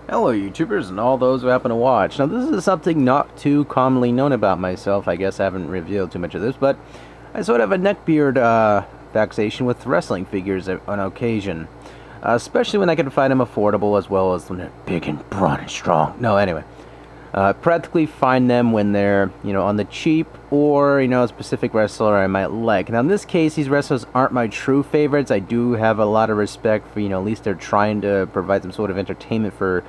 Hello, YouTubers, and all those who happen to watch. Now, this is something not too commonly known about myself. I guess I haven't revealed too much of this, but I sort of have a neckbeard fixation with wrestling figures on occasion. Especially when I can find them affordable, as well as when they're big and broad and strong. No, anyway. Practically find them when they're, on the cheap, or, a specific wrestler I might like. Now, in this case, these wrestlers aren't my true favorites. I do have a lot of respect for, at least they're trying to provide some sort of entertainment for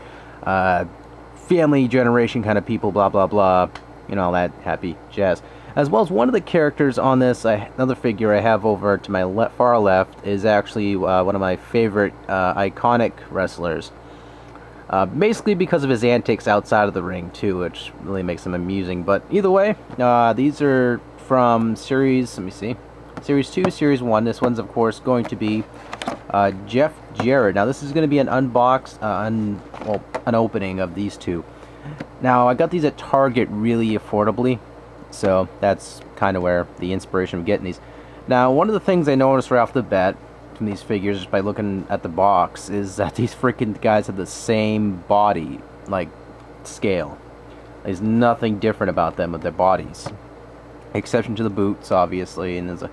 family generation kind of people, blah, blah, blah, all that happy jazz. As well as one of the characters on this, another figure I have over to my far left, is actually one of my favorite iconic wrestlers. Basically because of his antics outside of the ring, too, which really makes him amusing. But either way, these are from Series, let me see, Series 2, Series 1. This one's, of course, going to be Jeff Jarrett. Now, this is going to be an an opening of these two. Now, I got these at Target really affordably, so that's kind of where the inspiration of getting these. Now, one of the things I noticed right off the bat from these figures, just by looking at the box, is that these freaking guys have the same body, like, scale. There's nothing different about them with their bodies, exception to the boots, obviously, and there's a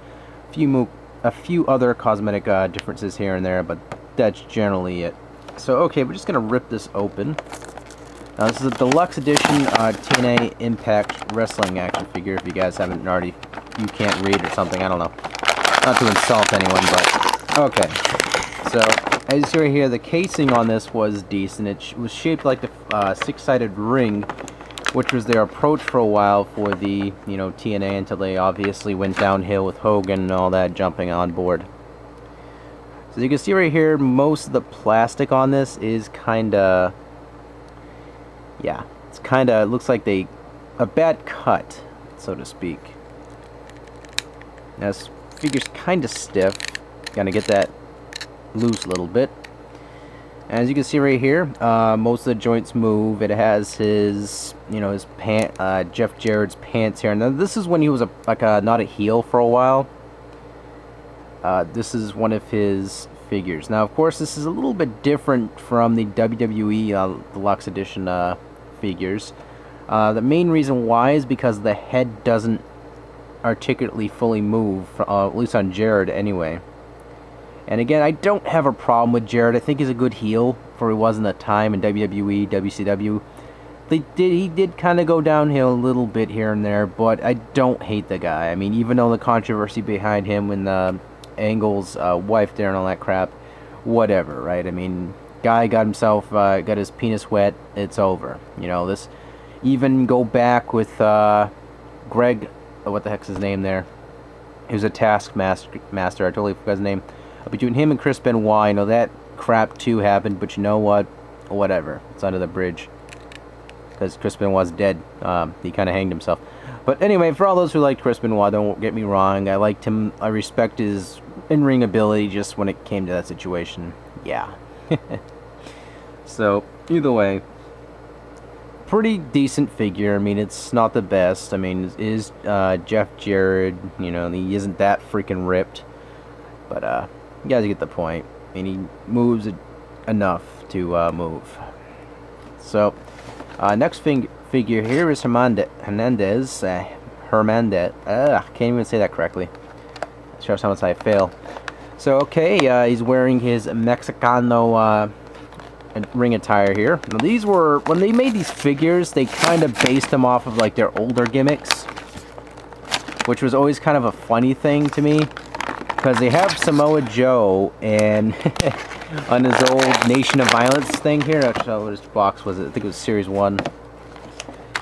few other cosmetic differences here and there, but that's generally it. So, okay, we're just gonna rip this open. Now, this is a deluxe edition TNA Impact Wrestling action figure. If you guys haven't already, you can't read or something, I don't know. Not to insult anyone, but okay, so as you see right here, the casing on this was decent. It was shaped like the six-sided ring, which was their approach for a while for the, TNA, until they obviously went downhill with Hogan and all that jumping on board. So you can see right here, most of the plastic on this is kinda, yeah, it looks like a bad cut, so to speak. Now this figure's kinda stiff. Gotta get that loose a little bit. As you can see right here, most of the joints move. It has his, his Jeff Jarrett's pants here. Now this is when he was not a heel for a while. This is one of his figures. Now, of course, this is a little bit different from the WWE Deluxe Edition figures. The main reason why is because the head doesn't articulately fully move, at least on Jarrett anyway. And again, I don't have a problem with Jarrett. I think he's a good heel for he was in the time in WWE, WCW. He did kind of go downhill a little bit here and there, but I don't hate the guy. I mean, even though the controversy behind him when Angle's wife there and all that crap, whatever, right? I mean, guy got his penis wet, it's over. This even go back with Greg, what the heck's his name there? He was a Taskmaster, I totally forgot his name. Between him and Chris Benoit, that crap too happened, but you know what? Whatever. It's under the bridge. Because Chris Benoit's dead. He kind of hanged himself. But anyway, for all those who liked Chris Benoit, don't get me wrong. I liked him. I respect his in-ring ability just when it came to that situation. Yeah. So, either way, pretty decent figure. I mean, it's not the best. I mean, it is Jeff Jarrett. He isn't that freaking ripped. But, you guys get the point. I mean, he moves enough to move. So, next figure here is Hernandez. Can't even say that correctly. Shows how much I fail. So, okay, he's wearing his Mexicano ring attire here. Now, these were, when they made these figures, they kind of based them off of, like, their older gimmicks, which was always kind of a funny thing to me. Because they have Samoa Joe and on his old Nation of Violence thing here. Actually, which box was it? I think it was Series 1.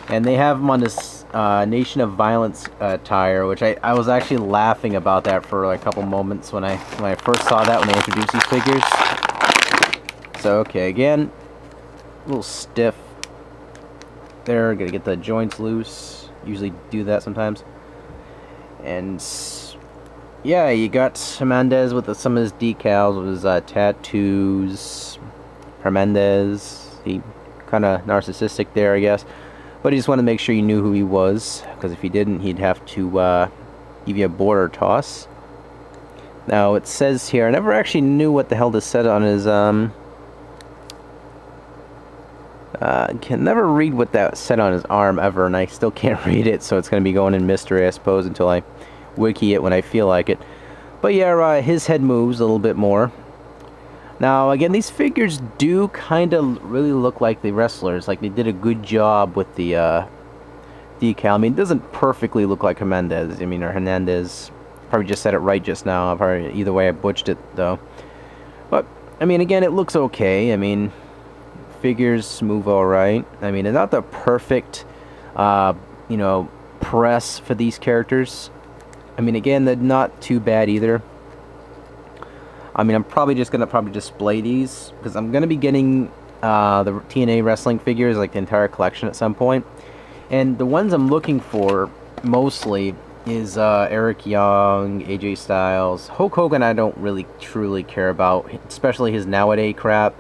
And they have him on this Nation of Violence attire, which I was actually laughing about that for like a couple moments when I first saw that when they introduced these figures. So okay, again, a little stiff. There, gotta get the joints loose. Usually do that sometimes. And yeah, you got Hernandez with some of his decals, with his tattoos. Hernandez, he kind of narcissistic there, I guess. But he just wanted to make sure you knew who he was, because if he didn't, he'd have to give you a border toss. Now, it says here, I never actually knew what the hell this said on his Can never read what that said on his arm ever, and I still can't read it, so it's going to be going in mystery, I suppose, until I wiki it when I feel like it. But yeah, his head moves a little bit more. Now, again, these figures do kind of really look like the wrestlers. Like, they did a good job with the decal. I mean, it doesn't perfectly look like Hernandez. I mean, or Hernandez. Probably just said it right just now. Either way, I butchered it, though. But, I mean, again, it looks okay. I mean, figures move alright. I mean, it's not the perfect, you know, press for these characters. I mean, again, they're not too bad either. I mean, I'm probably just going to display these, because I'm going to be getting the TNA wrestling figures, like the entire collection at some point. And the ones I'm looking for, mostly, is Eric Young, AJ Styles. Hulk Hogan I don't really truly care about, especially his nowadays crap.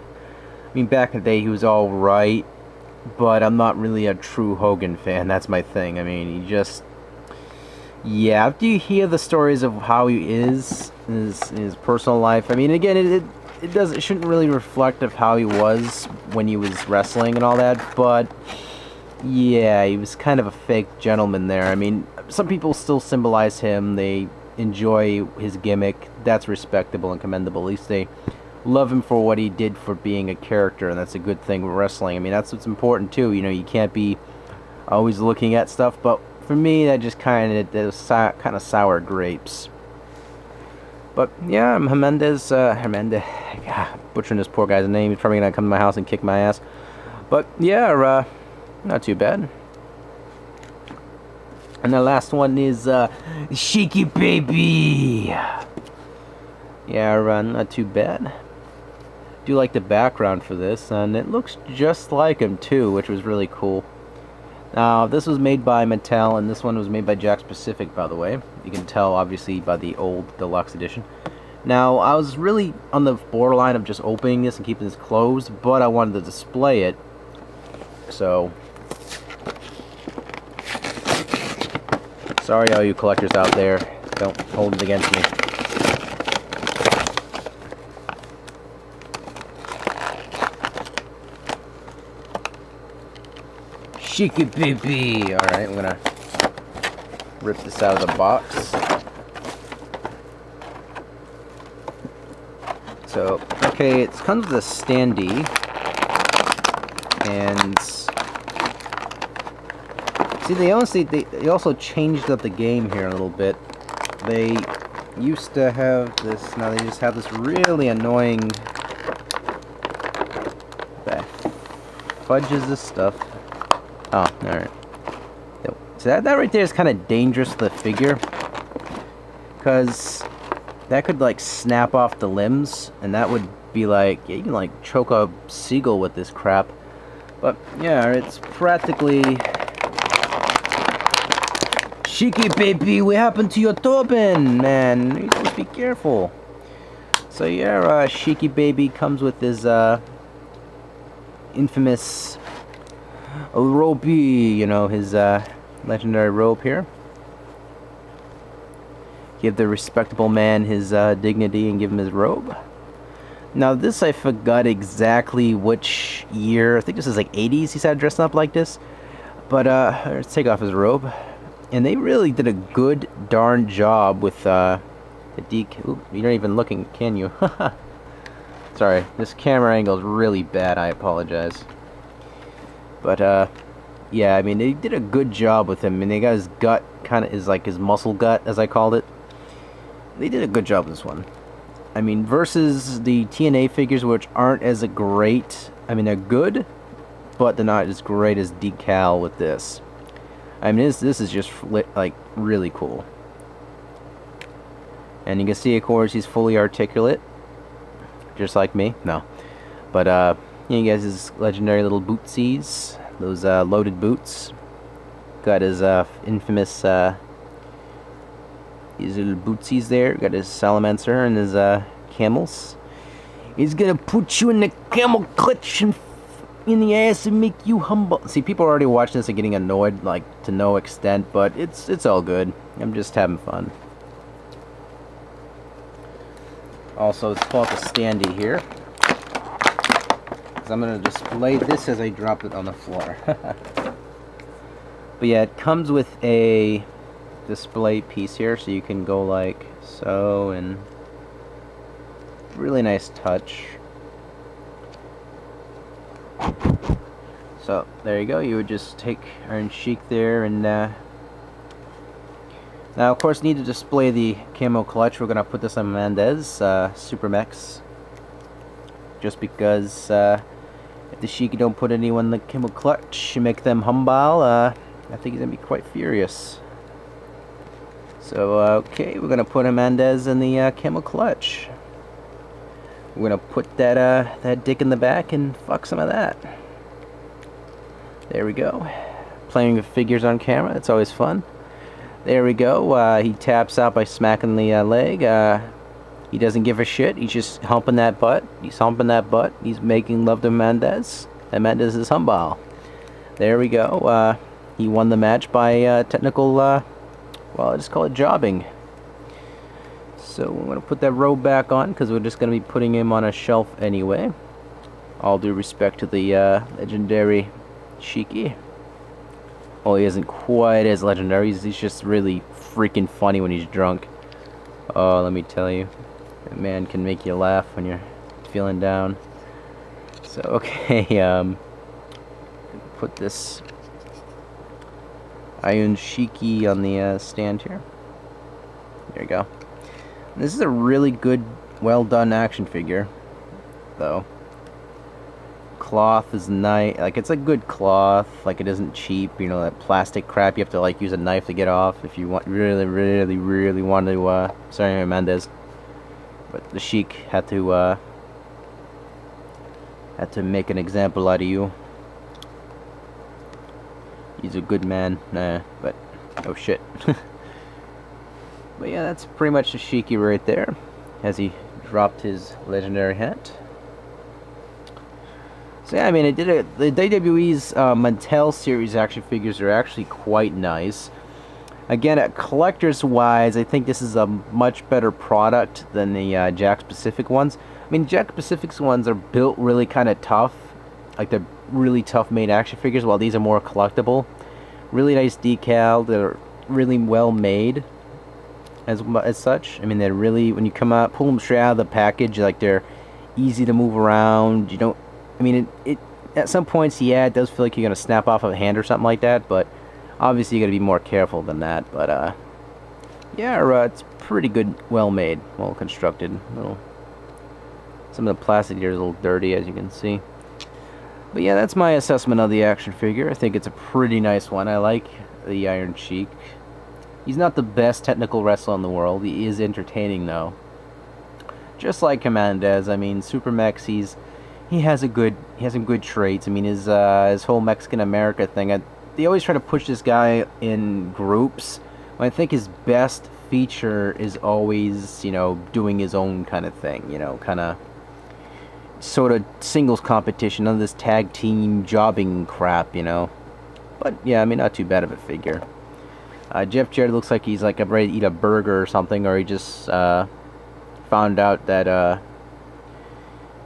I mean, back in the day he was alright, but I'm not really a true Hogan fan, that's my thing. I mean, he just... Yeah, after you hear the stories of how he is in his personal life, I mean, again, it shouldn't really reflect of how he was when he was wrestling and all that, but yeah, he was kind of a fake gentleman there. I mean, some people still symbolize him, they enjoy his gimmick, that's respectable and commendable. At least they love him for what he did for being a character, and that's a good thing with wrestling. I mean, that's what's important too, you know, you can't be always looking at stuff, but for me, that just kind of sour grapes. But yeah, Hernandez, butchering this poor guy's name. He's probably gonna come to my house and kick my ass. But yeah, not too bad. And the last one is Shaky Baby. Yeah, not too bad. Do like the background for this, and it looks just like him too, which was really cool. Now, this was made by Mattel, and this one was made by Jakks Pacific, by the way. You can tell, obviously, by the old deluxe edition. Now, I was really on the borderline of just opening this and keeping this closed, but I wanted to display it. So, sorry all you collectors out there. Don't hold it against me. Shaky Baby! Alright, I'm gonna rip this out of the box. So, okay, it comes with a standee. And see, they also changed up the game here a little bit. They used to have this, now they just have this really annoying... What the fudge is this stuff? Oh, alright. So that right there is kind of dangerous to the figure. Because that could, like, snap off the limbs. And that would be like, yeah, you can, like, choke a seagull with this crap. But, yeah, it's practically... Shaky Baby, what happened to your turban, man? You just be careful. So, yeah, Shaky Baby comes with his, infamous... ropey, you know, his legendary rope here. Give the respectable man his dignity and give him his robe. Now this, I forgot exactly which year. I think this is like 80s he started dressing up like this. But let's take off his robe. And they really did a good darn job with the decal. Oop, you're not even looking, can you? Sorry, this camera angle is really bad, I apologize. But, yeah, I mean, they did a good job with him. I mean, they got his gut, kind of, is like his muscle gut, as I called it. They did a good job with this one. I mean, versus the TNA figures, which aren't as great. I mean, they're good, but they're not as great as decal with this. I mean, this is just, like, really cool. And you can see, of course, he's fully articulate. Just like me. No. But, you guys, his legendary little bootsies, those loaded boots. Got his infamous his little bootsies there. Got his Salamancer and his camels. He's gonna put you in the camel clutch and in the ass and make you humble. See, people are already watching this and getting annoyed, like, to no extent, but it's all good. I'm just having fun. Also, let's pull out the standee here. because I'm going to display this as I drop it on the floor. But yeah, it comes with a display piece here, so you can go like so, and really nice touch. So there you go. You would just take Iron Sheik there, and now of course need to display the camo clutch. We're gonna put this on Mendez Super Mechs, just because if the Sheik don't put anyone in the camo clutch, you make them humble. I think he's gonna be quite furious. So okay, we're gonna put Mendez in the camo clutch. We're gonna put that dick in the back and fuck some of that. There we go. Playing with figures on camera, it's always fun. There we go. He taps out by smacking the leg. He doesn't give a shit. He's just humping that butt. He's humping that butt. He's making love to Mendez. And Mendez is humble. There we go. He won the match by technical, well, I just call it jobbing. So I'm going to put that robe back on, because we're just going to be putting him on a shelf anyway. All due respect to the legendary Sheiky. Well, he isn't quite as legendary. He's just really freaking funny when he's drunk. Oh, let me tell you. That man can make you laugh when you're feeling down. So, okay, put this Iron Sheiky on the stand here. There you go. This is a really good, well done action figure, though. Cloth is nice. Like, it's a good cloth. Like, it isn't cheap. You know, that plastic crap you have to like use a knife to get off if you want really want to. Sorry, Mendez, but the Sheik had to make an example out of you. He's a good man. Nah, but oh shit. But yeah, that's pretty much the Sheiky right there, as he dropped his legendary hat. So yeah, I mean, the WWE's Mattel series action figures are actually quite nice. Again, collectors wise, I think this is a much better product than the Jakks Pacific ones. I mean, Jakks Pacific's ones are built really kind of tough, like they're really tough made action figures, while these are more collectible. Really nice decal. They're really well made. As such, I mean, they're really, when you come out, pull them straight out of the package, like they're easy to move around. You don't, I mean, it at some points, yeah, it does feel like you're gonna snap off a hand or something like that, but obviously you gotta be more careful than that. But yeah, it's pretty good, well made, well constructed. Some of the plastic here is a little dirty, as you can see. But yeah, that's my assessment of the action figure. I think it's a pretty nice one. I like the Iron Sheik. He's not the best technical wrestler in the world. He is entertaining, though. Just like Mendez. I mean, Super Mex, he has some good traits. I mean, his whole Mexican America thing. They always try to push this guy in groups. When I think his best feature is always, you know, doing his own kind of thing. You know, kind of sort of singles competition. None of this tag team jobbing crap. You know. But yeah, I mean, not too bad of a figure. Jeff Jarrett looks like he's like ready to eat a burger or something, or he just found out that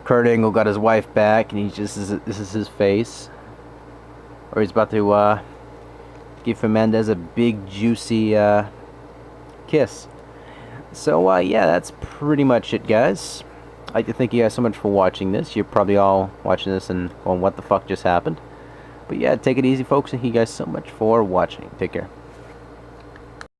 Kurt Angle got his wife back, and this is his face, or he's about to give Mendez a big juicy kiss. So yeah, that's pretty much it, guys. I'd like to thank you guys so much for watching this. You're probably all watching this and going, "What the fuck just happened?" But yeah, take it easy, folks, and thank you guys so much for watching. Take care.